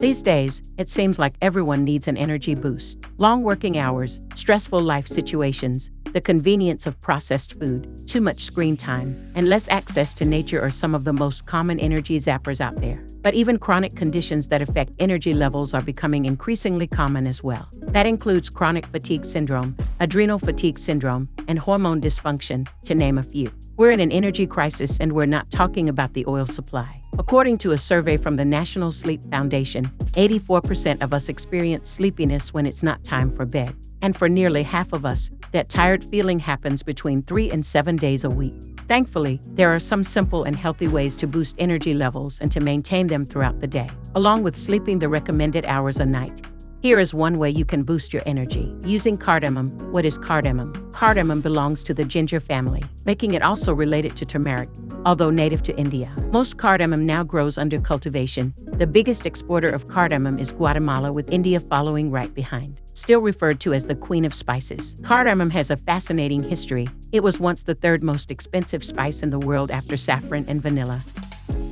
These days, it seems like everyone needs an energy boost. Long working hours, stressful life situations, the convenience of processed food, too much screen time, and less access to nature are some of the most common energy zappers out there. But even chronic conditions that affect energy levels are becoming increasingly common as well. That includes chronic fatigue syndrome, adrenal fatigue syndrome, and hormone dysfunction, to name a few. We're in an energy crisis, and we're not talking about the oil supply. According to a survey from the National Sleep Foundation, 84% of us experience sleepiness when it's not time for bed. And for nearly half of us, that tired feeling happens between 3 and 7 days a week. Thankfully, there are some simple and healthy ways to boost energy levels and to maintain them throughout the day, along with sleeping the recommended hours a night. Here is one way you can boost your energy. Using cardamom. What is cardamom? Cardamom belongs to the ginger family, making it also related to turmeric, although native to India. Most cardamom now grows under cultivation. The biggest exporter of cardamom is Guatemala, with India following right behind. Still referred to as the Queen of Spices, cardamom has a fascinating history. It was once the third most expensive spice in the world after saffron and vanilla.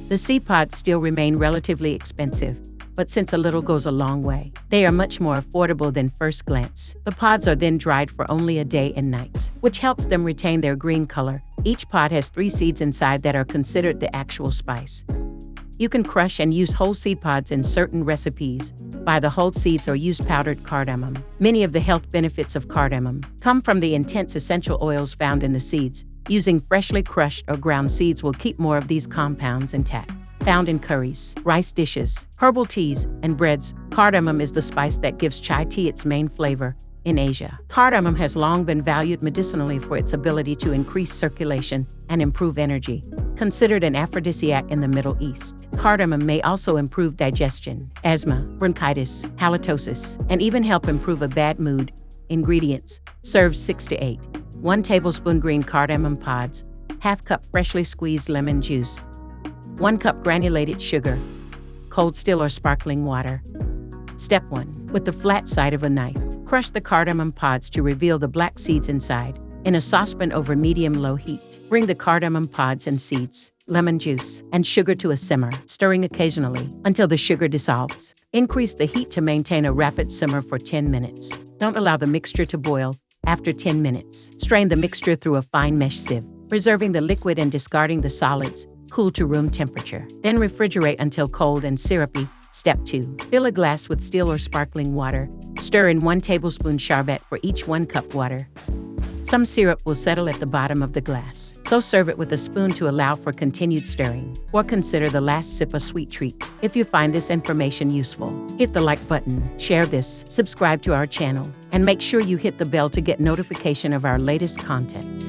The seed pods still remain relatively expensive, but since a little goes a long way, they are much more affordable than first glance. The pods are then dried for only a day and night, which helps them retain their green color. Each pod has 3 seeds inside that are considered the actual spice. You can crush and use whole seed pods in certain recipes, buy the whole seeds, or use powdered cardamom. Many of the health benefits of cardamom come from the intense essential oils found in the seeds. Using freshly crushed or ground seeds will keep more of these compounds intact. Found in curries, rice dishes, herbal teas, and breads, cardamom is the spice that gives chai tea its main flavor. In Asia, cardamom has long been valued medicinally for its ability to increase circulation and improve energy. Considered an aphrodisiac in the Middle East, cardamom may also improve digestion, asthma, bronchitis, halitosis, and even help improve a bad mood. Ingredients: serve 6 to 8. 1 tablespoon green cardamom pods, ½ cup freshly squeezed lemon juice, 1 cup granulated sugar, cold still or sparkling water. Step 1. With the flat side of a knife, crush the cardamom pods to reveal the black seeds inside. In a saucepan over medium-low heat, bring the cardamom pods and seeds, lemon juice, and sugar to a simmer, stirring occasionally until the sugar dissolves. Increase the heat to maintain a rapid simmer for 10 minutes. Don't allow the mixture to boil. After 10 minutes, strain the mixture through a fine mesh sieve, preserving the liquid and discarding the solids. Cool to room temperature. Then refrigerate until cold and syrupy. Step 2. Fill a glass with still or sparkling water. Stir in 1 tablespoon sherbet for each 1 cup water. Some syrup will settle at the bottom of the glass, so serve it with a spoon to allow for continued stirring, or consider the last sip a sweet treat. If you find this information useful, hit the like button, share this, subscribe to our channel, and make sure you hit the bell to get notification of our latest content.